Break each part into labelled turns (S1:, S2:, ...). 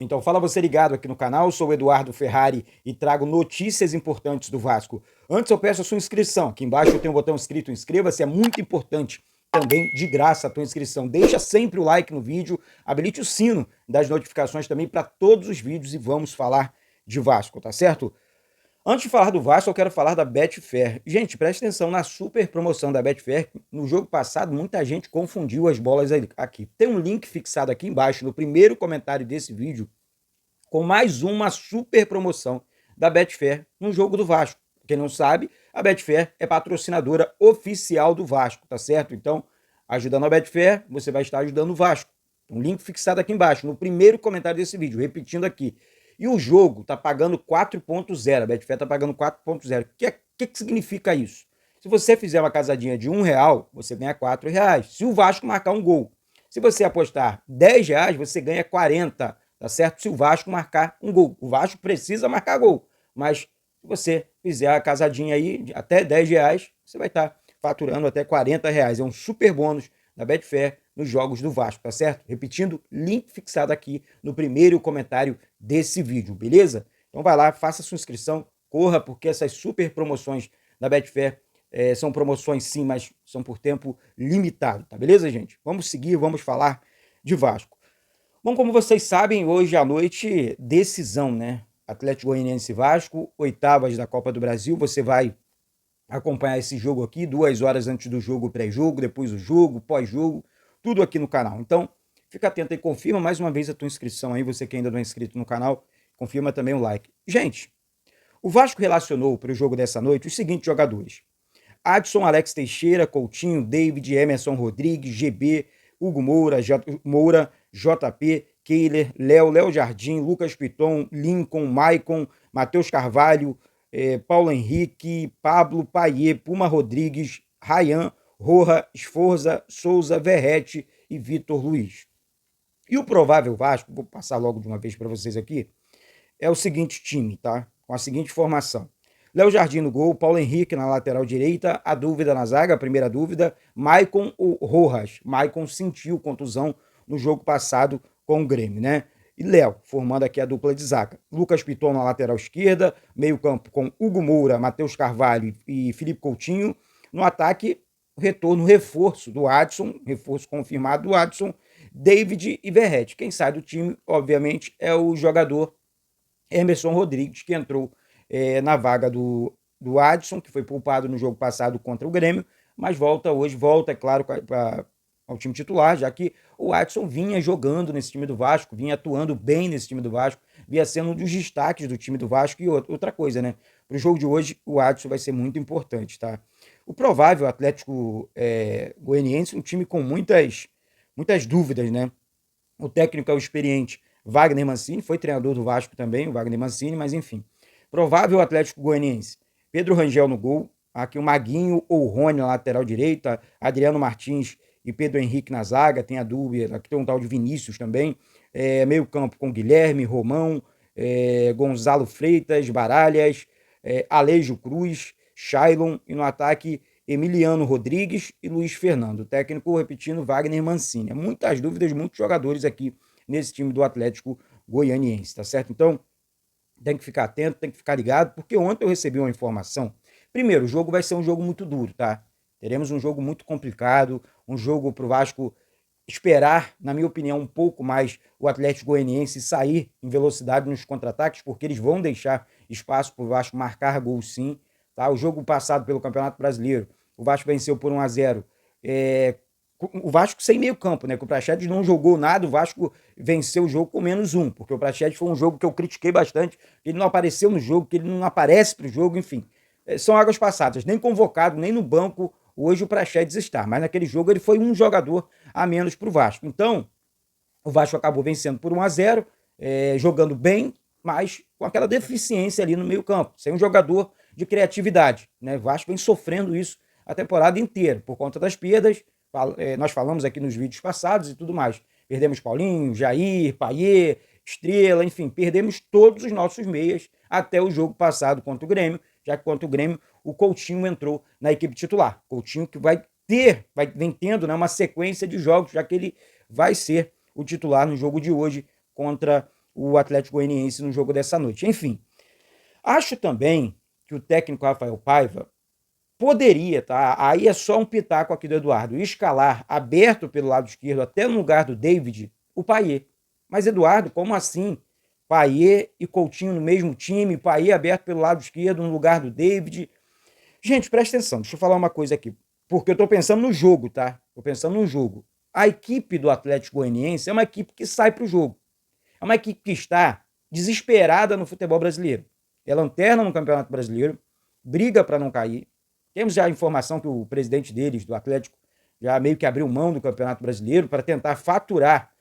S1: Então fala você ligado aqui no canal, sou o Eduardo Ferrari e trago notícias importantes do Vasco. Antes eu peço a sua inscrição, aqui embaixo eu tenho um botão escrito inscreva-se, é muito importante também de graça a tua inscrição. Deixa sempre o like no vídeo, habilite o sino das notificações também para todos os vídeos e vamos falar de Vasco, tá certo? Antes de falar do Vasco, eu quero falar da Betfair. Gente, preste atenção na super promoção da Betfair. No jogo passado, muita gente confundiu as bolas aqui. Tem um link fixado aqui embaixo, no primeiro comentário desse vídeo, com mais uma super promoção da Betfair no jogo do Vasco. Quem não sabe, a Betfair é patrocinadora oficial do Vasco, tá certo? Então, ajudando a Betfair, você vai estar ajudando o Vasco. Um link fixado aqui embaixo, no primeiro comentário desse vídeo, repetindo aqui. E o jogo tá pagando 4.0, a Betfair tá pagando 4.0. O que significa isso? Se você fizer uma casadinha de R$1, você ganha R$4. Se o Vasco marcar um gol. Se você apostar R$10, você ganha 40, tá certo? Se o Vasco marcar um gol. O Vasco precisa marcar gol, mas se você fizer a casadinha aí de até R$10, você vai estar faturando até R$40. É um super bônus da Betfair nos jogos do Vasco, tá certo? Repetindo, link fixado aqui no primeiro comentário desse vídeo, beleza? Então vai lá, faça sua inscrição, corra, porque essas super promoções da Betfair são promoções sim, mas são por tempo limitado, tá beleza, gente? Vamos seguir, vamos falar de Vasco. Bom, como vocês sabem, hoje à noite, decisão, né? Atlético Goianiense e Vasco, oitavas da Copa do Brasil. Você vai acompanhar esse jogo aqui, 2 horas antes do jogo, pré-jogo, depois o jogo, pós-jogo, tudo aqui no canal. Então, fica atento e confirma mais uma vez a tua inscrição aí, você que ainda não é inscrito no canal, confirma também o like. Gente, o Vasco relacionou para o jogo dessa noite os seguintes jogadores: Adson, Alex Teixeira, Coutinho, David, Emerson Rodrigues, GB, Hugo Moura, JP, Keiler, Léo Jardim, Lucas Piton, Lincoln, Maicon, Matheus Carvalho, Paulo Henrique, Pablo, Paier, Puma Rodrigues, Rayan, Roja, Esforza, Souza, Verrete e Vitor Luiz. E o provável Vasco, vou passar logo de uma vez para vocês aqui, é o seguinte time, tá? Com a seguinte formação: Léo Jardim no gol, Paulo Henrique na lateral direita, a dúvida na zaga, a primeira dúvida, Maicon ou Rojas. Maicon sentiu contusão no jogo passado com o Grêmio, né? E Léo, formando aqui a dupla de zaga. Lucas Piton na lateral esquerda, meio campo com Hugo Moura, Matheus Carvalho e Felipe Coutinho. No ataque, retorno, reforço do Adson, reforço confirmado do Adson, David e Verrete. Quem sai do time, obviamente, é o jogador Emerson Rodrigues, que entrou na vaga do Adson, que foi poupado no jogo passado contra o Grêmio, mas volta hoje, é claro, ao time titular, já que o Adson vinha jogando nesse time do Vasco, vinha atuando bem nesse time do Vasco, vinha sendo um dos destaques do time do Vasco. E outra coisa, né? Para o jogo de hoje, o Adson vai ser muito importante, tá? O provável Atlético Goianiense, um time com muitas dúvidas, né? O técnico é o experiente Wagner Mancini, foi treinador do Vasco também, o Wagner Mancini, mas enfim. Provável Atlético Goianiense: Pedro Rangel no gol, aqui o Maguinho ou Rony na lateral direita, Adriano Martins e Pedro Henrique na zaga, tem a dúvida, aqui tem um tal de Vinícius também, meio campo com Guilherme, Romão, Gonzalo Freitas, Baralhas, Alejo Cruz, Shailon, e no ataque Emiliano Rodrigues e Luiz Fernando. O técnico, repetindo, Wagner Mancini. Muitas dúvidas, muitos jogadores aqui nesse time do Atlético Goianiense, tá certo? Então, tem que ficar atento, tem que ficar ligado, porque ontem eu recebi uma informação. Primeiro, o jogo vai ser um jogo muito duro, tá? Teremos um jogo muito complicado, um jogo pro Vasco esperar, na minha opinião, um pouco mais o Atlético Goianiense sair em velocidade nos contra-ataques, porque eles vão deixar espaço para o Vasco marcar gol sim, tá? O jogo passado pelo Campeonato Brasileiro, o Vasco venceu por 1-0, o Vasco sem meio campo, né? Que o Praxedes não jogou nada, o Vasco venceu o jogo com -1, porque o Praxedes foi um jogo que eu critiquei bastante, que ele não apareceu no jogo, que ele não aparece pro jogo, enfim. São águas passadas, nem convocado, nem no banco hoje o Praxedes está, mas naquele jogo ele foi um jogador a menos pro Vasco. Então, o Vasco acabou vencendo por 1-0, jogando bem, mas com aquela deficiência ali no meio campo, sem um jogador de criatividade, né? O Vasco vem sofrendo isso a temporada inteira, por conta das perdas. Nós falamos aqui nos vídeos passados e tudo mais. Perdemos Paulinho, Jair, Paier, Estrela, enfim, perdemos todos os nossos meias até o jogo passado contra o Grêmio, já que contra o Grêmio o Coutinho entrou na equipe titular. Coutinho que vem tendo, né, uma sequência de jogos, já que ele vai ser o titular no jogo de hoje contra o Atlético Goianiense no jogo dessa noite. Enfim, acho também que o técnico Rafael Paiva poderia, tá? Aí é só um pitaco aqui do Eduardo, escalar aberto pelo lado esquerdo, até no lugar do David, o Payet. Mas, Eduardo, como assim? Payet e Coutinho no mesmo time, Payet aberto pelo lado esquerdo no lugar do David. Gente, presta atenção, deixa eu falar uma coisa aqui, porque eu tô pensando no jogo, tá? Tô pensando no jogo. A equipe do Atlético Goianiense é uma equipe que sai pro jogo. É uma equipe que está desesperada no futebol brasileiro. É lanterna no Campeonato Brasileiro, briga para não cair. Temos já a informação que o presidente deles, do Atlético, já meio que abriu mão do Campeonato Brasileiro para tentar faturar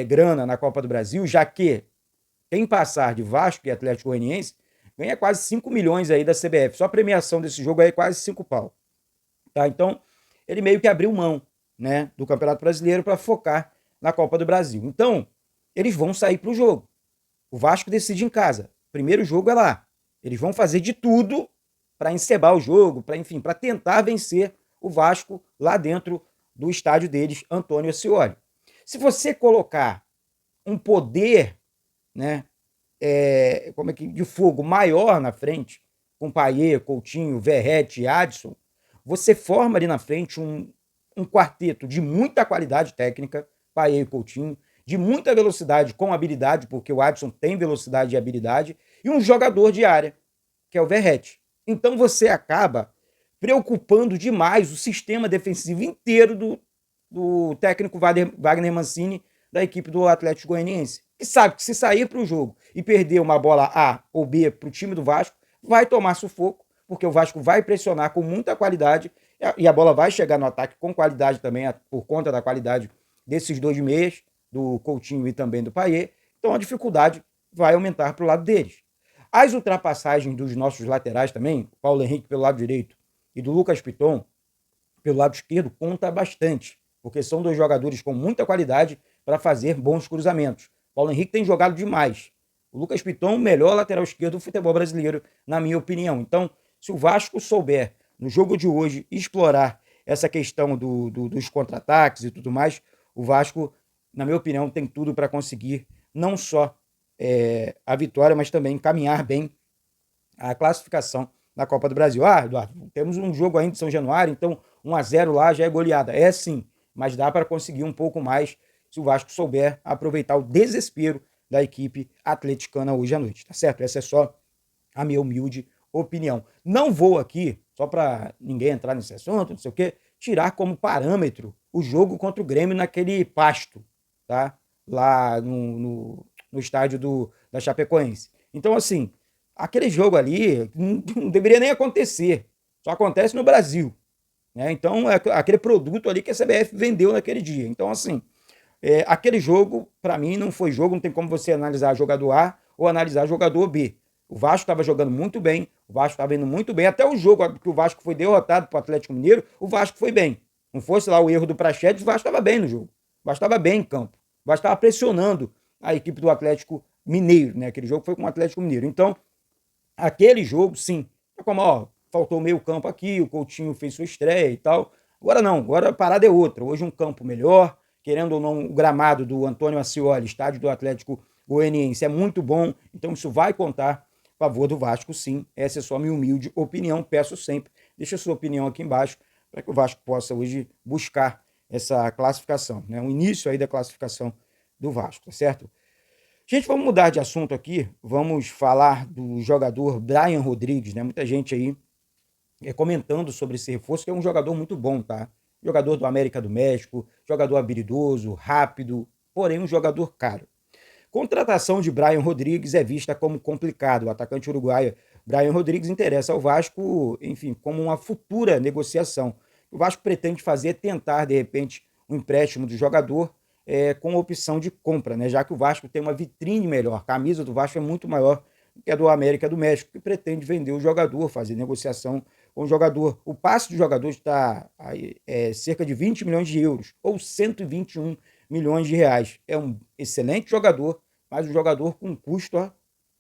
S1: grana na Copa do Brasil, já que quem passar de Vasco e Atlético Goianiense ganha quase 5 milhões aí da CBF. Só a premiação desse jogo aí é quase 5 pau. Tá? Então, ele meio que abriu mão, né, do Campeonato Brasileiro para focar na Copa do Brasil. Então, eles vão sair para o jogo. O Vasco decide em casa. O primeiro jogo é lá. Eles vão fazer de tudo para encebar o jogo, para, enfim, para tentar vencer o Vasco lá dentro do estádio deles, Antônio Ascioli. Se você colocar um poder, né, como é que, de fogo maior na frente, com Payet, Coutinho, Verratti e Adson, você forma ali na frente um quarteto de muita qualidade técnica, Payet e Coutinho, de muita velocidade com habilidade, porque o Adson tem velocidade e habilidade, e um jogador de área, que é o Verratti. Então você acaba preocupando demais o sistema defensivo inteiro do técnico Wagner Mancini, da equipe do Atlético Goianiense. E sabe que se sair para o jogo e perder uma bola A ou B para o time do Vasco, vai tomar sufoco, porque o Vasco vai pressionar com muita qualidade e a bola vai chegar no ataque com qualidade também, por conta da qualidade desses dois meias, do Coutinho e também do Payet. Então a dificuldade vai aumentar para o lado deles. As ultrapassagens dos nossos laterais também, Paulo Henrique pelo lado direito e do Lucas Piton pelo lado esquerdo, conta bastante, porque são dois jogadores com muita qualidade para fazer bons cruzamentos. Paulo Henrique tem jogado demais. O Lucas Piton, o melhor lateral esquerdo do futebol brasileiro, na minha opinião. Então, se o Vasco souber, no jogo de hoje, explorar essa questão dos contra-ataques e tudo mais, o Vasco, na minha opinião, tem tudo para conseguir não só a vitória, mas também caminhar bem a classificação na Copa do Brasil. Ah, Eduardo, temos um jogo ainda de São Januário, então 1-0 lá já é goleada. É sim, mas dá para conseguir um pouco mais se o Vasco souber aproveitar o desespero da equipe atleticana hoje à noite, tá certo? Essa é só a minha humilde opinião. Não vou aqui, só para ninguém entrar nesse assunto, não sei o quê, tirar como parâmetro o jogo contra o Grêmio naquele pasto, tá? Lá no estádio da Chapecoense. Então, assim, aquele jogo ali não deveria nem acontecer. Só acontece no Brasil. Né? Então, é aquele produto ali que a CBF vendeu naquele dia. Então, assim, aquele jogo, para mim, não foi jogo, não tem como você analisar jogador A ou analisar jogador B. O Vasco estava jogando muito bem, o Vasco estava indo muito bem. Até o jogo que o Vasco foi derrotado para o Atlético Mineiro, o Vasco foi bem. Não fosse lá o erro do Praxedes, o Vasco estava bem no jogo. O Vasco estava bem em campo. O Vasco estava pressionando a equipe do Atlético Mineiro, né? Aquele jogo foi com o Atlético Mineiro. Então, aquele jogo, sim. É como, ó, faltou meio campo aqui, o Coutinho fez sua estreia e tal. Agora não, agora a parada é outra. Hoje um campo melhor, querendo ou não, o gramado do Antônio Ascioli, estádio do Atlético Goianiense, é muito bom. Então isso vai contar a favor do Vasco, sim. Essa é só a minha humilde opinião. Peço sempre, deixa a sua opinião aqui embaixo, para que o Vasco possa hoje buscar essa classificação, né? O início aí da classificação do Vasco, tá certo? Gente, vamos mudar de assunto aqui. Vamos falar do jogador Brian Rodrigues, né? Muita gente aí comentando sobre esse reforço, que é um jogador muito bom, tá? Jogador do América do México, jogador habilidoso, rápido, porém um jogador caro. Contratação de Brian Rodrigues é vista como complicado. O atacante uruguaio Brian Rodrigues interessa ao Vasco, enfim, como uma futura negociação. O Vasco pretende fazer é tentar, de repente, um empréstimo do jogador com opção de compra, né? Já que o Vasco tem uma vitrine melhor. A camisa do Vasco é muito maior que a do América do México, que pretende vender o jogador, fazer negociação com o jogador. O passe do jogador está cerca de 20 milhões de euros, ou 121 milhões de reais. É um excelente jogador, mas um jogador com um custo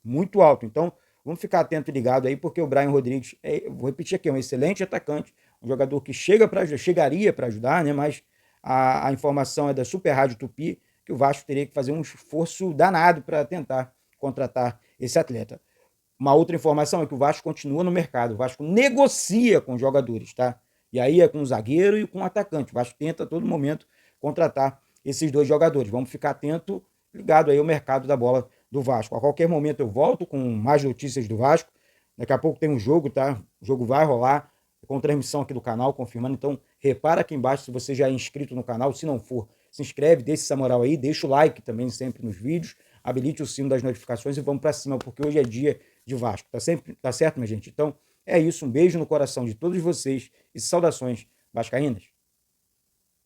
S1: muito alto. Então, vamos ficar atento e ligado aí, porque o Brian Rodrigues, vou repetir aqui, é um excelente atacante, um jogador que chegaria para ajudar, né? Mas a informação é da Super Rádio Tupi, que o Vasco teria que fazer um esforço danado para tentar contratar esse atleta. Uma outra informação é que o Vasco continua no mercado, o Vasco negocia com jogadores, tá? E aí é com o zagueiro e com o atacante. O Vasco tenta a todo momento contratar esses dois jogadores. Vamos ficar atento, ligado aí ao mercado da bola do Vasco. A qualquer momento eu volto com mais notícias do Vasco. Daqui a pouco tem um jogo, tá? O jogo vai rolar com transmissão aqui do canal, confirmando. Então, repara aqui embaixo se você já é inscrito no canal. Se não for, se inscreve, deixa essa moral aí, deixa o like também sempre nos vídeos, habilite o sino das notificações e vamos para cima, porque hoje é dia de Vasco. Tá certo, minha gente? Então, é isso. Um beijo no coração de todos vocês e saudações vascaínas.